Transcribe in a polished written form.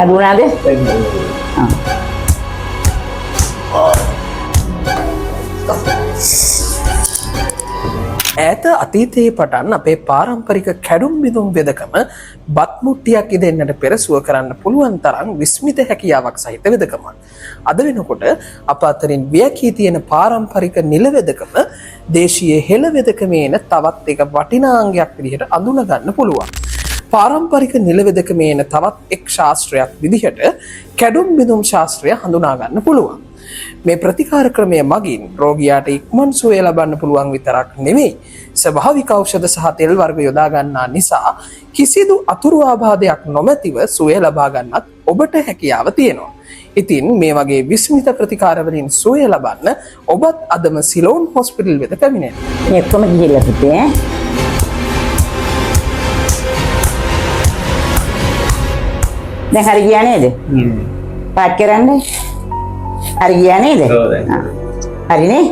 අඩුනාද? ඈත අතීතයේ පටන් අපේ පාරම්පරික කැඩුම් බිඳුම් වෙදකම බත් මුට්ටියක් ඉදෙන්නට පෙර සුව කරන්න පුළුවන් තරම් විස්මිත හැකියාවක් සහිත වෙදකමක්. අද වෙනකොට අප අතරින් වියකී තියෙන පාරම්පරික නිල වෙදකම දේශීය හෙළ වෙදකමේ එන තවත් එක වටිනා අංගයක් විදිහට අඳුන ගන්න පුළුවන්. පාරම්පරික නිල වෙදකමේ එන තවත් එක් ශාස්ත්‍රයක් විදිහට කැඩුම් බිඳුම් ශාස්ත්‍රය හඳුනා ගන්න පුළුවන්. මේ ප්‍රතිකාර ක්‍රමය මගින් රෝගියාට ඉක්මන් සුවය ලබන්න පුළුවන් විතරක් නෙමෙයි ස්වභාවික ඖෂධ සහ තෙල් වර්ග යොදා ගන්නා නිසා කිසිදු අතුරු ආබාධයක් නොමැතිව සුවය ලබා ගන්නත් ඔබට හැකියාව තියෙනවා. ඉතින් මේ වගේ විස්මිත ප්‍රතිකාර වලින් සුවය ලබන්න ඔබත් අදම සිලෝන් හොස්පිටල් වෙත පැමිණෙන්න. මේ කොහොමද ගිහිල්ලා සිටියේ? දැන් හරි ගියා නේද? පාත් කරන්නේ? හරි ගියා නේද? හරිනේ?